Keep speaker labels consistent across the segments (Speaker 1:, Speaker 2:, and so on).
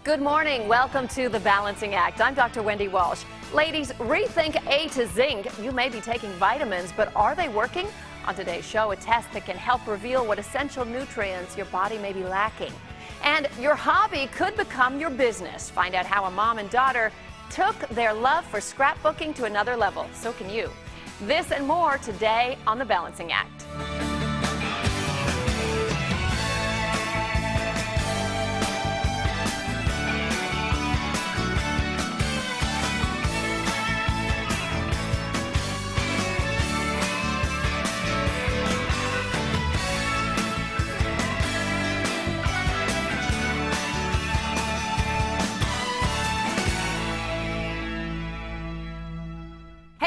Speaker 1: Good morning. Welcome to The Balancing Act. I'm Dr. Wendy Walsh. Ladies, rethink A to Zinc. You may be taking vitamins, but are they working? On today's show, a test that can help reveal what essential nutrients your body may be lacking. And your hobby could become your business. Find out how a mom and daughter took their love for scrapbooking to another level. So can you. This and more today on The Balancing Act.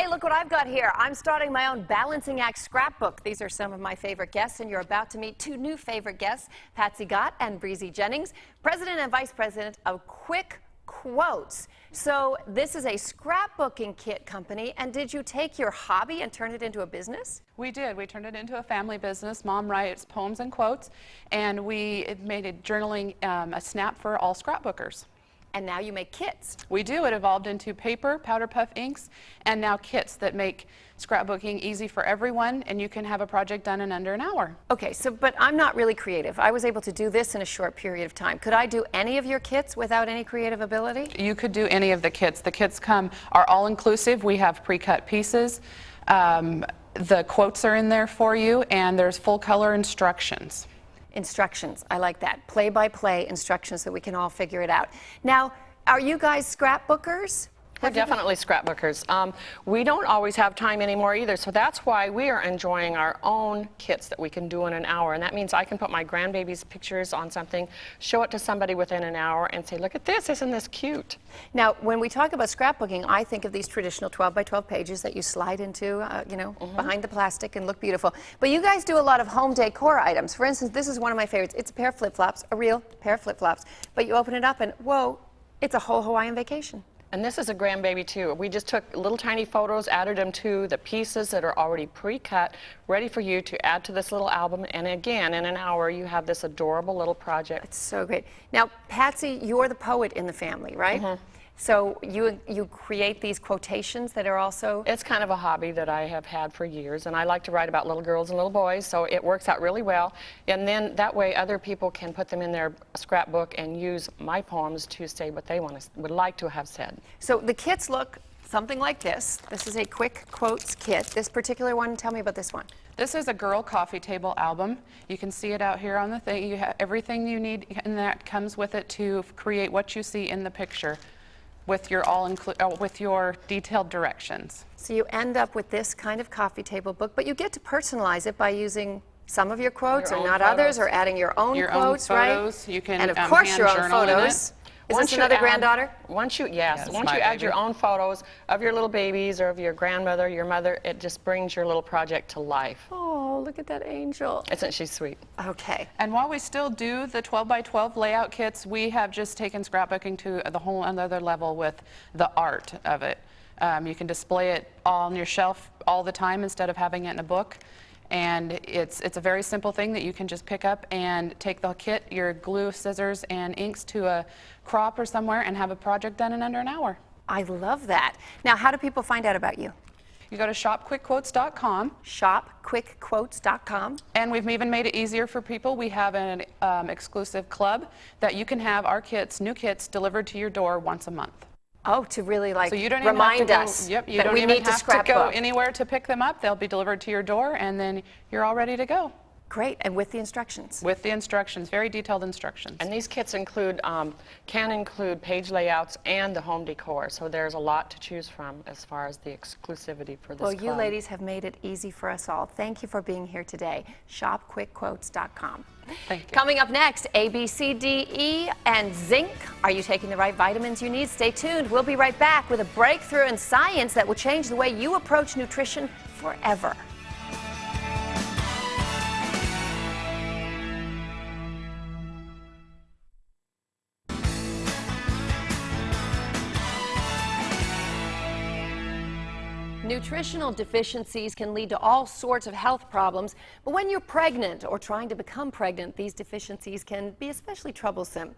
Speaker 1: Look what I've got here. I'm starting my own Balancing Act scrapbook. These are some of my favorite guests, and you're about to meet two new favorite guests, Patsy Gott and Breezy Jennings, President and Vice President of Quick Quotes. So this is a scrapbooking kit company, and did you take your hobby and turn it into a business?
Speaker 2: We did. We turned it into a family business. Mom writes poems and quotes, and we made it journaling a snap for all scrapbookers.
Speaker 1: And now you make kits.
Speaker 2: We do. It evolved into paper, powder puff inks, and now kits that make scrapbooking easy for everyone, and you can have a project done in under an hour.
Speaker 1: Okay, but I'm not really creative. I was able to do this in a short period of time. Could I do any of your kits without any creative ability?
Speaker 2: You could do any of the kits. The kits are all-inclusive. We have pre-cut pieces. The quotes are in there for you, and there's full-color instructions.
Speaker 1: Instructions, I like that. Play-by-play instructions so we can all figure it out. Now, are you guys scrapbookers?
Speaker 3: We're definitely scrapbookers. We don't always have time anymore either, so that's why we are enjoying our own kits that we can do in an hour. And that means I can put my grandbaby's pictures on something, show it to somebody within an hour, and say, look at this, isn't this cute?
Speaker 1: Now, when we talk about scrapbooking, I think of these traditional 12 by 12 pages that you slide into, behind the plastic and look beautiful. But you guys do a lot of home decor items. For instance, this is one of my favorites. It's a pair of flip-flops, a real pair of flip-flops. But you open it up and, whoa, it's a whole Hawaiian vacation.
Speaker 3: And this is a grandbaby too. We just took little tiny photos, added them to the pieces that are already pre-cut, ready for you to add to this little album. And again, in an hour, you have this adorable little project.
Speaker 1: It's so great. Now, Patsy, you're the poet in the family, right? Mm-hmm. So you create these quotations that are also...
Speaker 3: It's kind of a hobby that I have had for years, and I like to write about little girls and little boys, so it works out really well. And then that way other people can put them in their scrapbook and use my poems to say what they would like to have said.
Speaker 1: So the kits look something like this. This is a Quick Quotes kit. This particular one, tell me about this one.
Speaker 2: This is a girl coffee table album. You can see it out here on the thing. You have everything you need, and that comes with it to create what you see in the picture, with your detailed directions.
Speaker 1: So you end up with this kind of coffee table book, but you get to personalize it by using some of your quotes or not others, or adding your own quotes,
Speaker 2: right?
Speaker 1: You can, and of course your own photos. Is this another granddaughter?
Speaker 3: Once you add your own photos of your little babies or of your grandmother, your mother, it just brings your little project to life.
Speaker 1: Oh, look at that angel.
Speaker 3: Isn't she sweet?
Speaker 1: Okay.
Speaker 2: And while we still do the 12 by 12 layout kits, we have just taken scrapbooking to the whole another level with the art of it. You can display it on your shelf all the time instead of having it in a book. And it's a very simple thing that you can just pick up and take the kit, your glue, scissors, and inks to a crop or somewhere and have a project done in under an hour. I
Speaker 1: love that. Now, how do people find out about you?
Speaker 2: You go to shopquickquotes.com.
Speaker 1: Shopquickquotes.com.
Speaker 2: And we've even made it easier for people. We have an exclusive club that you can have our kits, new kits, delivered to your door once a month.
Speaker 1: Oh, to really
Speaker 2: so you don't
Speaker 1: remind us
Speaker 2: that we
Speaker 1: don't
Speaker 2: need
Speaker 1: to
Speaker 2: go anywhere to pick them up. They'll be delivered to your door, and then you're all ready to go.
Speaker 1: Great, and with the instructions.
Speaker 2: With the instructions, very detailed instructions.
Speaker 3: And these kits can include page layouts and the home decor, so there's a lot to choose from as far as the exclusivity for this
Speaker 1: Well,
Speaker 3: club.
Speaker 1: you ladies have made it easy for us all. Thank you for being here today. Shopquickquotes.com.
Speaker 2: Thank you.
Speaker 1: Coming up next, A, B, C, D, E, and zinc. Are you taking the right vitamins you need? Stay tuned. We'll be right back with a breakthrough in science that will change the way you approach nutrition forever. Nutritional deficiencies can lead to all sorts of health problems, but when you're pregnant or trying to become pregnant, these deficiencies can be especially troublesome.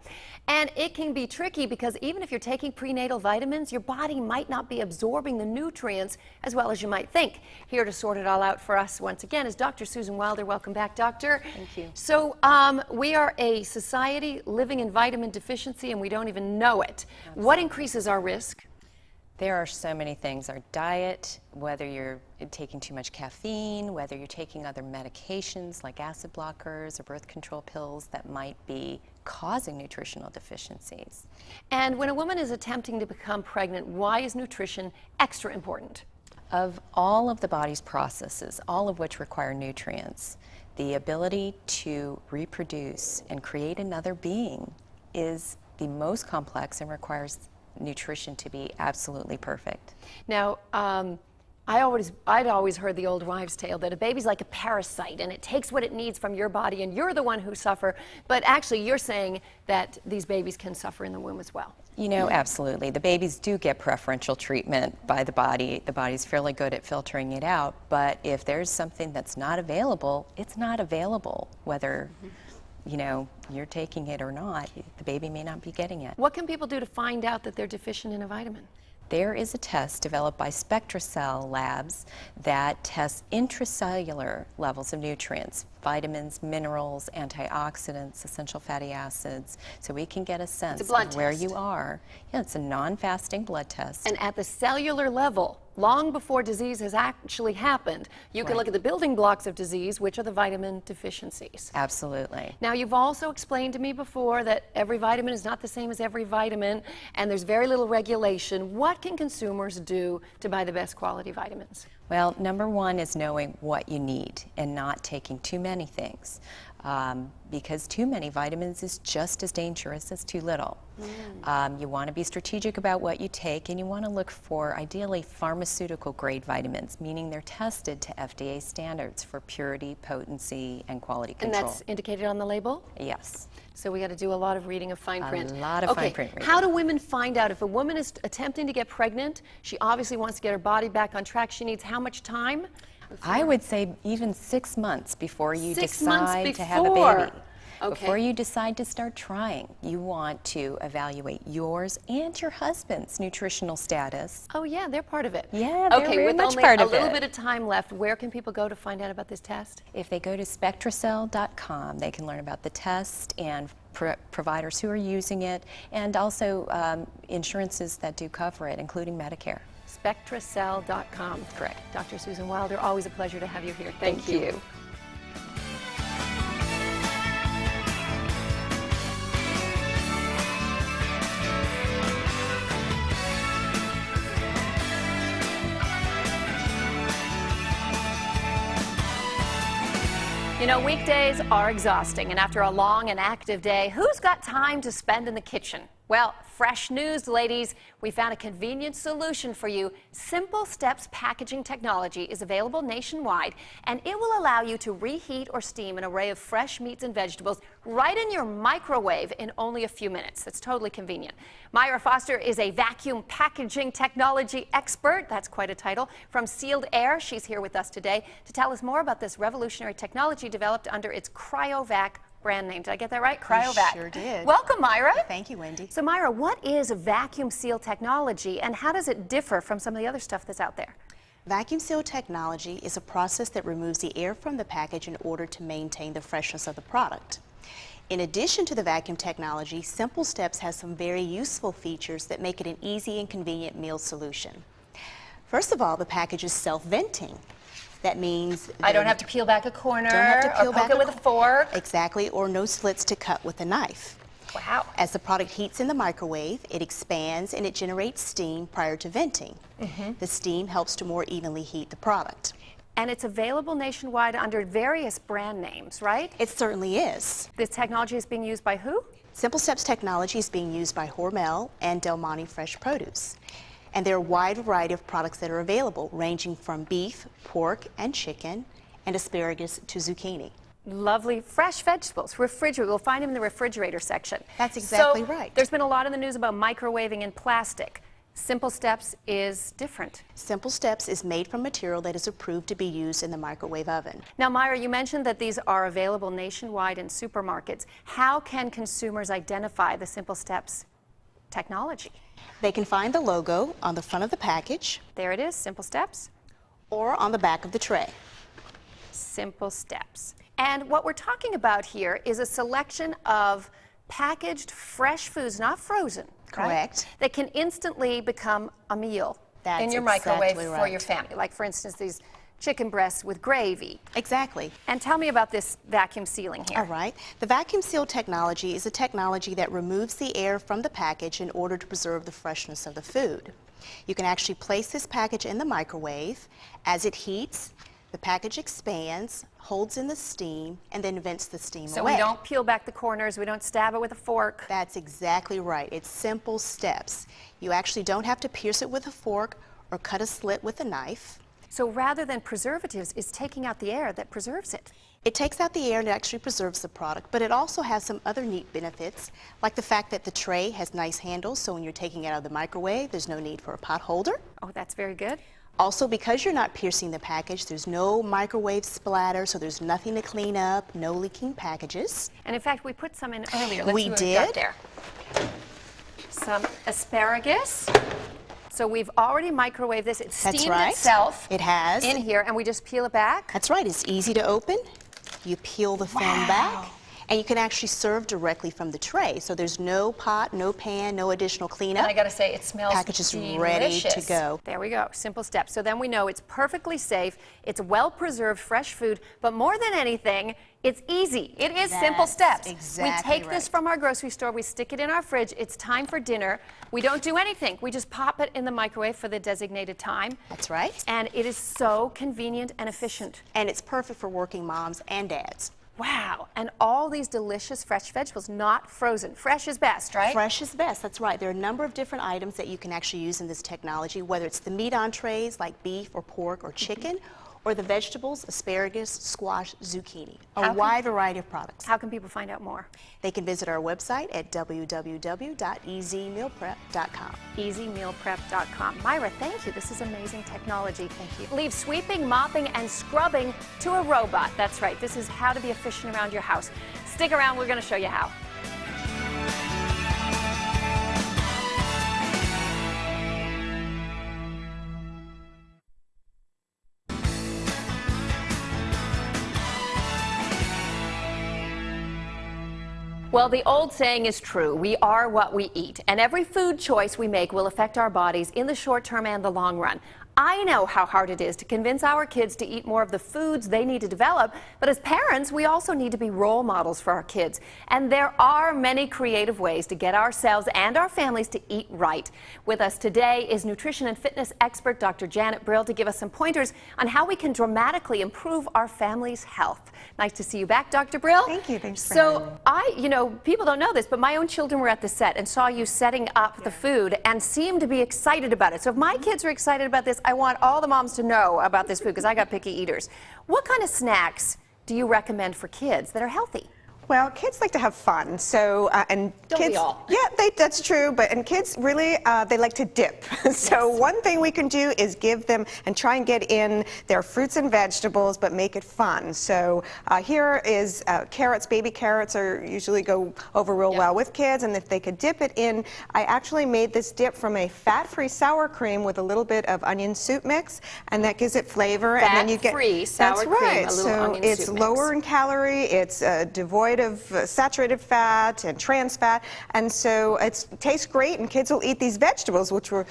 Speaker 1: And it can be tricky because even if you're taking prenatal vitamins, your body might not be absorbing the nutrients as well as you might think. Here to sort it all out for us once again is Dr. Susan Wilder. Welcome back, doctor.
Speaker 4: Thank you.
Speaker 1: So we are a society living in vitamin deficiency and we don't even know it.
Speaker 4: Absolutely.
Speaker 1: What increases our risk?
Speaker 4: There are so many things. Our diet, whether you're taking too much caffeine, whether you're taking other medications like acid blockers or birth control pills that might be causing nutritional deficiencies.
Speaker 1: And when a woman is attempting to become pregnant, why is nutrition extra important?
Speaker 4: Of all of the body's processes, all of which require nutrients, the ability to reproduce and create another being is the most complex and requires nutrition to be absolutely perfect.
Speaker 1: Now, I'd always heard the old wives' tale that a baby's like a parasite and it takes what it needs from your body and you're the one who suffer, but actually you're saying that these babies can suffer in the womb as well.
Speaker 4: You know, absolutely. The babies do get preferential treatment by the body. The body's fairly good at filtering it out, but if there's something that's not available, it's not available, whether you know, you're taking it or not. The baby may not be getting it.
Speaker 1: What can people do to find out that they're deficient in a vitamin?
Speaker 4: There is a test developed by SpectraCell Labs that tests intracellular levels of nutrients, vitamins, minerals, antioxidants, essential fatty acids, so we can get a sense of where you are. Yeah, it's a non-fasting blood test.
Speaker 1: And at the cellular level, long before disease has actually happened, you can look at the building blocks of disease, which are the vitamin deficiencies.
Speaker 4: Absolutely.
Speaker 1: Now, you've also explained to me before that every vitamin is not the same as every vitamin, and there's very little regulation. What can consumers do to buy the best quality vitamins?
Speaker 4: Well, number one is knowing what you need and not taking too many things, because too many vitamins is just as dangerous as too little. You want to be strategic about what you take, and you want to look for ideally pharmaceutical grade vitamins, meaning they're tested to FDA standards for purity, potency, and quality control.
Speaker 1: And that's indicated on the label?
Speaker 4: Yes.
Speaker 1: So we got to do a lot of reading of fine print.
Speaker 4: A lot of fine print reading.
Speaker 1: How do women find out if a woman is attempting to get pregnant? She obviously wants to get her body back on track. She needs how much time?
Speaker 4: I would say even 6 months before you
Speaker 1: 6 months
Speaker 4: decide to have a
Speaker 1: before.
Speaker 4: baby.
Speaker 1: Okay.
Speaker 4: Before you decide to start trying, you want to evaluate yours and your husband's nutritional status.
Speaker 1: Oh yeah, they're part of it.
Speaker 4: Yeah, they're very
Speaker 1: with
Speaker 4: much
Speaker 1: only
Speaker 4: part
Speaker 1: a
Speaker 4: of
Speaker 1: little
Speaker 4: it.
Speaker 1: bit of time left, where can people go to find out about this test?
Speaker 4: If they go to spectracell.com, they can learn about the test and providers who are using it, and also insurances that do cover it, including Medicare.
Speaker 1: Spectracell.com.
Speaker 4: Correct.
Speaker 1: Dr. Susan Wilder, always a pleasure to have you here. Thank you. You know, weekdays are exhausting, and after a long and active day, who's got time to spend in the kitchen? Well, fresh news, ladies. We found a convenient solution for you. Simple Steps packaging technology is available nationwide, and it will allow you to reheat or steam an array of fresh meats and vegetables right in your microwave in only a few minutes. That's totally convenient. Myra Foster is a vacuum packaging technology expert. That's quite a title. From Sealed Air, she's here with us today to tell us more about this revolutionary technology developed under its CryoVac brand name. Did I get that right? CryoVac.
Speaker 5: Sure did.
Speaker 1: Welcome, Myra.
Speaker 5: Thank you, Wendy.
Speaker 1: So, Myra, what is vacuum seal technology, and how does it differ from some of the other stuff that's out there?
Speaker 5: Vacuum seal technology is a process that removes the air from the package in order to maintain the freshness of the product. In addition to the vacuum technology, Simple Steps has some very useful features that make it an easy and convenient meal solution. First of all, the package is self-venting. That means
Speaker 1: I don't have to peel back a corner
Speaker 5: or
Speaker 1: poke it with a fork.
Speaker 5: Exactly, or no slits to cut with a knife.
Speaker 1: Wow.
Speaker 5: As the product heats in the microwave, it expands and it generates steam prior to venting. The steam helps to more evenly heat the product.
Speaker 1: And it's available nationwide under various brand names, right?
Speaker 5: It certainly is.
Speaker 1: This technology is being used by who?
Speaker 5: Simple Steps technology is being used by Hormel and Del Monte Fresh Produce. And there are a wide variety of products that are available, ranging from beef, pork, and chicken, and asparagus to zucchini.
Speaker 1: Lovely fresh vegetables, refrigerator. We'll find them in the refrigerator section.
Speaker 5: That's exactly
Speaker 1: so,
Speaker 5: right.
Speaker 1: There's been a lot in the news about microwaving and plastic. Simple Steps is different.
Speaker 5: Simple Steps is made from material that is approved to be used in the microwave oven.
Speaker 1: Now, Myra, you mentioned that these are available nationwide in supermarkets. How can consumers identify the Simple Steps technology?
Speaker 5: They can find the logo on the front of the package
Speaker 1: There it is, Simple Steps.
Speaker 5: or on the back of the tray.
Speaker 1: Simple Steps. And what we're talking about here is a selection of packaged fresh foods, not frozen. Right?
Speaker 5: Correct.
Speaker 1: That can instantly become a meal
Speaker 5: That's
Speaker 1: in your
Speaker 5: exactly
Speaker 1: microwave for
Speaker 5: right.
Speaker 1: your family. Like, for instance, these chicken breasts with gravy.
Speaker 5: Exactly.
Speaker 1: And tell me about this vacuum sealing here.
Speaker 5: All right. The vacuum seal technology is a technology that removes the air from the package in order to preserve the freshness of the food. You can actually place this package in the microwave. As it heats, the package expands, holds in the steam, and then vents the steam
Speaker 1: So
Speaker 5: away.
Speaker 1: we don't peel back the corners, we don't stab it with a fork.
Speaker 5: That's exactly right. It's simple steps. You actually don't have to pierce it with a fork or cut a slit with a knife.
Speaker 1: So rather than preservatives, it's taking out the air that preserves it.
Speaker 5: It takes out the air and it actually preserves the product, but it also has some other neat benefits, like the fact that the tray has nice handles, so when you're taking it out of the microwave, there's no need for a pot holder.
Speaker 1: Oh, that's very good.
Speaker 5: Also, because you're not piercing the package, there's no microwave splatter, so there's nothing to clean up, no leaking packages.
Speaker 1: And in fact, we put some in earlier. Let's
Speaker 5: We
Speaker 1: see what we've got
Speaker 5: did.
Speaker 1: there. Some asparagus. So we've already microwaved this. It's
Speaker 5: That's
Speaker 1: steamed
Speaker 5: right.
Speaker 1: itself
Speaker 5: It has.
Speaker 1: in here, and we just peel it back.
Speaker 5: That's right. It's easy to open. You peel the film back, and you can actually serve directly from the tray. So there's no pot, no pan, no additional cleanup.
Speaker 1: And I gotta say, it smells
Speaker 5: Package is
Speaker 1: delicious.
Speaker 5: ready to go.
Speaker 1: There we go, Simple Steps. So then we know it's perfectly safe, it's well-preserved fresh food, but more than anything, it's easy. It is Simple
Speaker 5: That's
Speaker 1: Steps.
Speaker 5: exactly
Speaker 1: We take this
Speaker 5: right.
Speaker 1: from our grocery store, we stick it in our fridge, it's time for dinner. We don't do anything. We just pop it in the microwave for the designated time.
Speaker 5: That's right.
Speaker 1: And it is so convenient and efficient.
Speaker 5: And it's perfect for working moms and dads.
Speaker 1: Wow, and all these delicious fresh vegetables, not frozen. Fresh is best, right?
Speaker 5: Fresh is best, that's right. There are a number of different items that you can actually use in this technology, whether it's the meat entrees like beef or pork or chicken, or the vegetables, asparagus, squash, zucchini, a wide variety of products.
Speaker 1: How can people find out more?
Speaker 5: They can visit our website at www.easymealprep.com.
Speaker 1: easymealprep.com. Myra, thank you. This is amazing technology. Thank you. Leave sweeping, mopping, and scrubbing to a robot. That's right. This is how to be efficient around your house. Stick around. We're going to show you how. Well, the old saying is true. We are what we eat, and every food choice we make will affect our bodies in the short term and the long run. I know how hard it is to convince our kids to eat more of the foods they need to develop, but as parents, we also need to be role models for our kids. And there are many creative ways to get ourselves and our families to eat right. With us today is nutrition and fitness expert Dr. Janet Brill to give us some pointers on how we can dramatically improve our family's health. Nice to see you back, Dr. Brill.
Speaker 6: Thank you. Thanks for having me.
Speaker 1: You know, people don't know this, but my own children were at the set and saw you setting up the food and seemed to be excited about it. So if my kids are excited about this, I want all the moms to know about this food because I got picky eaters. What kind of snacks do you recommend for kids that are healthy?
Speaker 6: Well, kids like to have fun, so and
Speaker 1: Don't
Speaker 6: kids,
Speaker 1: we all?
Speaker 6: yeah, that's true. And kids really they like to dip. So one thing we can do is give them and try and get in their fruits and vegetables, but make it fun. So here is carrots. Baby carrots are usually go over real well with kids, and if they could dip it in, I actually made this dip from a fat-free sour cream with a little bit of onion soup mix, and that gives it flavor. And then you get
Speaker 1: Fat-free sour
Speaker 6: that's right.
Speaker 1: cream, a little
Speaker 6: so
Speaker 1: onion
Speaker 6: it's
Speaker 1: soup mix.
Speaker 6: lower in calorie. It's devoid of saturated fat and trans fat, and so it tastes great, and kids will eat these vegetables which are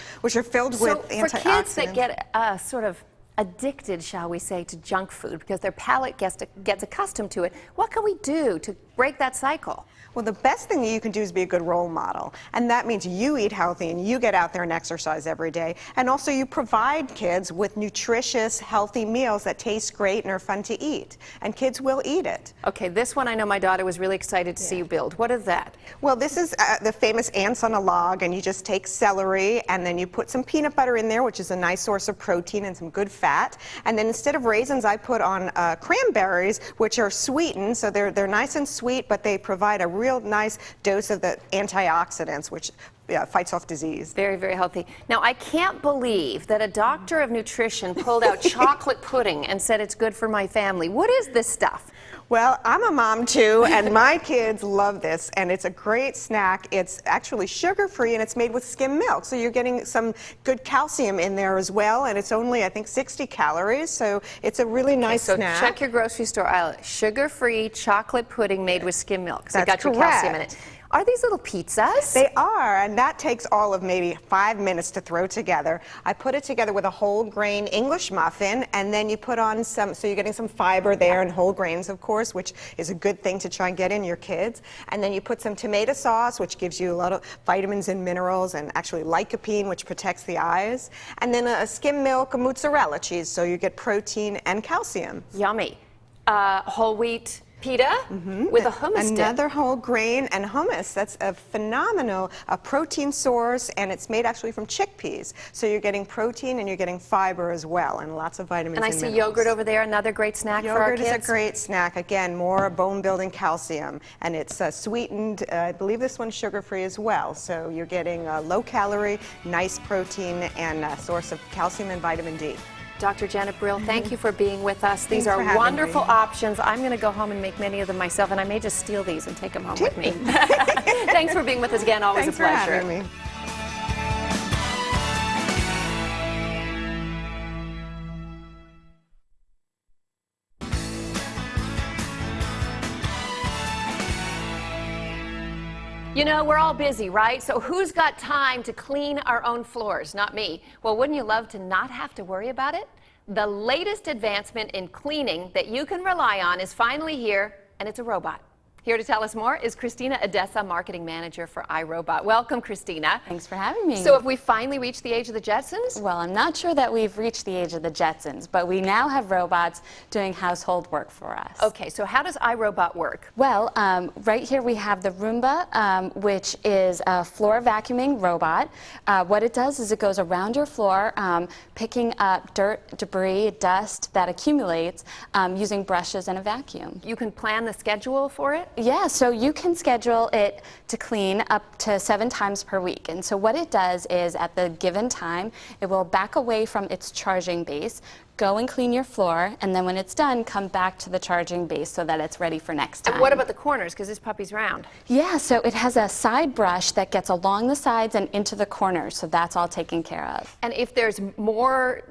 Speaker 6: filled with antioxidants.
Speaker 1: So for kids that get sort of addicted, shall we say, to junk food because their palate gets accustomed to it, what can we do to break that cycle?
Speaker 6: Well, the best thing that you can do is be a good role model, and that means you eat healthy and you get out there and exercise every day, and also you provide kids with nutritious, healthy meals that taste great and are fun to eat, and kids will eat it.
Speaker 1: Okay, this one I know my daughter was really excited to see you build. What is that?
Speaker 6: Well, this is the famous ants on a log, and you just take celery and then you put some peanut butter in there, which is a nice source of protein and some good fat. fat. And then instead of raisins, I put on cranberries, which are sweetened, so they're nice and sweet, but they provide a real nice dose of the antioxidants, which fights off disease.
Speaker 1: Very, very healthy. Now, I can't believe that a doctor of nutrition pulled out chocolate pudding and said it's good for my family. What is this stuff?
Speaker 6: Well, I'm a mom too, and my kids love this, and it's a great snack. It's actually sugar-free, and it's made with skim milk, so you're getting some good calcium in there as well, and it's only, I think, 60 calories, so it's a really nice snack.
Speaker 1: So check your grocery store aisle. Sugar-free chocolate pudding made with skim milk. So
Speaker 6: That's
Speaker 1: got your calcium in it. Are these little pizzas?
Speaker 6: They are, and that takes all of maybe 5 minutes to throw together. I put it together with a whole grain English muffin, and then you put on some, so you're getting some fiber there and whole grains, of course, which is a good thing to try and get in your kids. And then you put some tomato sauce, which gives you a lot of vitamins and minerals, and actually lycopene, which protects the eyes. And then a skim milk, a mozzarella cheese, so you get protein and calcium.
Speaker 1: Yummy. Whole wheat pita with a hummus dip.
Speaker 6: Another whole grain and hummus. That's a phenomenal protein source, and it's made actually from chickpeas. So you're getting protein and you're getting fiber as well, and lots of vitamins
Speaker 1: and
Speaker 6: and
Speaker 1: I see
Speaker 6: minerals.
Speaker 1: yogurt over there, another great snack for our kids.
Speaker 6: Yogurt is a great snack. Again, more bone-building calcium, and it's sweetened. I believe this one's sugar-free as well. So you're getting low-calorie, nice protein, and a source of calcium and vitamin D.
Speaker 1: Dr. Janet Brill, thank you for being with us. These
Speaker 6: Thanks for
Speaker 1: are
Speaker 6: having
Speaker 1: wonderful
Speaker 6: me.
Speaker 1: options. I'm going to go home and make many of them myself, and I may just steal these and take them home with me. Thanks for being with us again. Always
Speaker 6: Thanks
Speaker 1: a pleasure.
Speaker 6: for having me.
Speaker 1: You know, we're all busy, right? So who's got time to clean our own floors? Not me. Well, wouldn't you love to not have to worry about it? The latest advancement in cleaning that you can rely on is finally here, and it's a robot. Here to tell us more is Christina Edessa, Marketing Manager for iRobot. Welcome, Christina.
Speaker 7: Thanks for having me.
Speaker 1: So have we finally reached the age of the Jetsons?
Speaker 7: Well, I'm not sure that we've reached the age of the Jetsons, but we now have robots doing household work for us.
Speaker 1: Okay, so how does iRobot work?
Speaker 7: Well, right here we have the Roomba, which is a floor vacuuming robot. What it does is it goes around your floor, picking up dirt, debris, dust that accumulates using brushes and a vacuum.
Speaker 1: You can plan the schedule for it?
Speaker 7: Yeah, so you can schedule it to clean up to 7 times per week. And so what it does is at the given time, it will back away from its charging base, go and clean your floor, and then when it's done, come back to the charging base so that it's ready for next time.
Speaker 1: And what about the corners? Because this puppy's round.
Speaker 7: Yeah, so it has a side brush that gets along the sides and into the corners, so that's all taken care of.
Speaker 1: And if there's more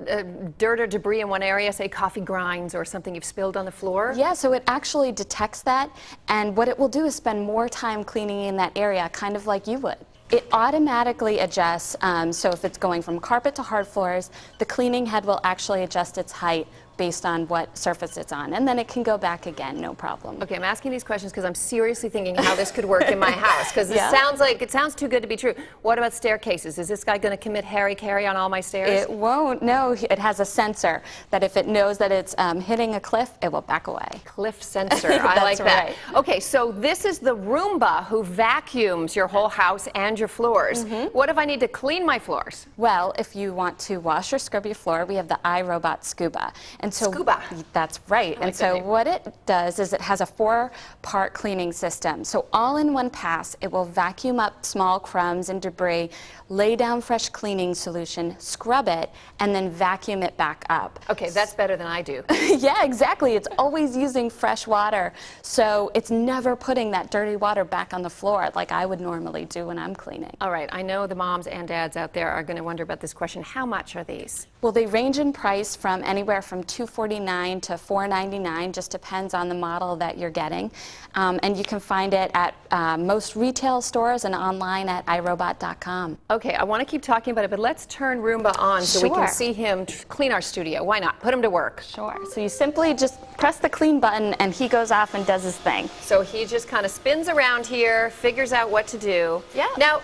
Speaker 1: dirt or debris in one area, say coffee grinds or something you've spilled on the floor?
Speaker 7: Yeah, so it actually detects that, and what it will do is spend more time cleaning in that area, kind of like you would. It automatically adjusts, so if it's going from carpet to hard floors, the cleaning head will actually adjust its height based on what surface it's on, and then it can go back again, no problem.
Speaker 1: Okay, I'm asking these questions because I'm seriously thinking how this could work in my house, because it sounds too good to be true. What about staircases? Is this guy going to commit harry-carry on all my stairs?
Speaker 7: It won't, no. It has a sensor that if it knows that it's hitting a cliff, it will back away.
Speaker 1: Cliff sensor, I like that.
Speaker 7: Right.
Speaker 1: Okay, so this is the Roomba who vacuums your whole house and your floors. What if I need to clean my floors?
Speaker 7: Well, if you want to wash or scrub your floor, we have the iRobot Scuba. And so
Speaker 1: Scuba.
Speaker 7: That's right. And so what it does is it has a 4-part cleaning system. So all in one pass, it will vacuum up small crumbs and debris, lay down fresh cleaning solution, scrub it, and then vacuum it back up.
Speaker 1: Okay, that's better than I do.
Speaker 7: Yeah, exactly. It's always using fresh water. So it's never putting that dirty water back on the floor like I would normally do when I'm cleaning.
Speaker 1: All right, I know the moms and dads out there are going to wonder about this question. How much are these?
Speaker 7: Well, they range in price from anywhere from $249 to $499, just depends on the model that you're getting. And you can find it at most retail stores and online at iRobot.com.
Speaker 1: Okay, I want to keep talking about it, but let's turn Roomba on so we can see him clean our studio. Why not? Put him to work.
Speaker 7: Sure. So you simply just press the clean button and he goes off and does his thing.
Speaker 1: So he just kind of spins around here, figures out what to do.
Speaker 7: Yeah.
Speaker 1: Now,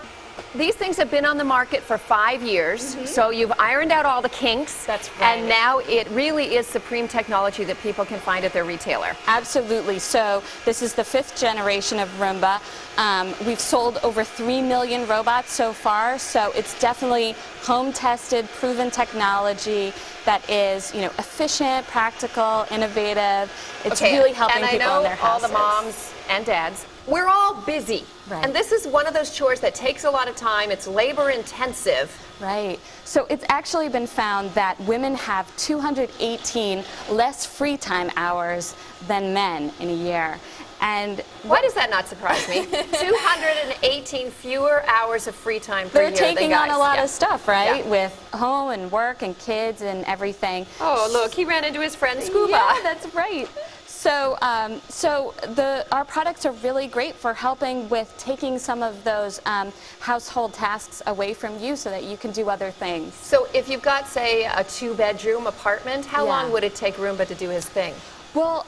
Speaker 1: These things have been on the market for 5 years, so you've ironed out all the kinks.
Speaker 7: That's right.
Speaker 1: And now it really is supreme technology that people can find at their retailer.
Speaker 7: Absolutely. So this is the 5th generation of Roomba. We've sold over 3 million robots so far, so it's definitely home-tested, proven technology that is, you know, efficient, practical, innovative. It's really helping people in their houses.
Speaker 1: And I know all the moms and dads, we're all busy.
Speaker 7: Right.
Speaker 1: And this is one of those chores that takes a lot of time. It's labor intensive.
Speaker 7: Right. So it's actually been found that women have 218 less free time hours than men in a year. And
Speaker 1: why does that not surprise me? 218 fewer hours of free time per year.
Speaker 7: they're taking on a lot
Speaker 1: Yeah.
Speaker 7: of stuff, right?
Speaker 1: Yeah.
Speaker 7: With home and work and kids and everything.
Speaker 1: Oh, look, he ran into his friend Scuba.
Speaker 7: Yeah, that's right. So, our products are really great for helping with taking some of those household tasks away from you so that you can do other things.
Speaker 1: So if you've got, say, a 2-bedroom apartment, how
Speaker 7: Yeah.
Speaker 1: long would it take Roomba to do his thing?
Speaker 7: Well,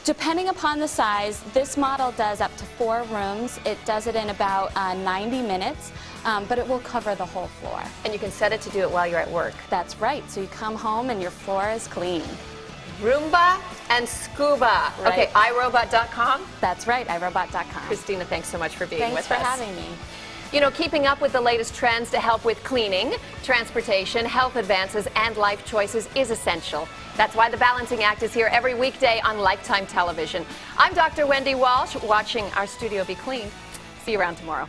Speaker 7: depending upon the size, this model does up to 4 rooms. It does it in about 90 minutes, but it will cover the whole floor.
Speaker 1: And you can set it to do it while you're at work.
Speaker 7: That's right. So you come home and your floor is clean.
Speaker 1: Roomba and Scuba.
Speaker 7: Right.
Speaker 1: Okay, iRobot.com.
Speaker 7: That's right, iRobot.com.
Speaker 1: Christina, thanks so much for being
Speaker 7: Thanks
Speaker 1: with
Speaker 7: for
Speaker 1: us.
Speaker 7: having me.
Speaker 1: You know, keeping up with the latest trends to help with cleaning, transportation, health advances, and life choices is essential. That's why the Balancing Act is here every weekday on Lifetime Television. I'm Dr. Wendy Walsh, watching our studio be clean. See you around tomorrow.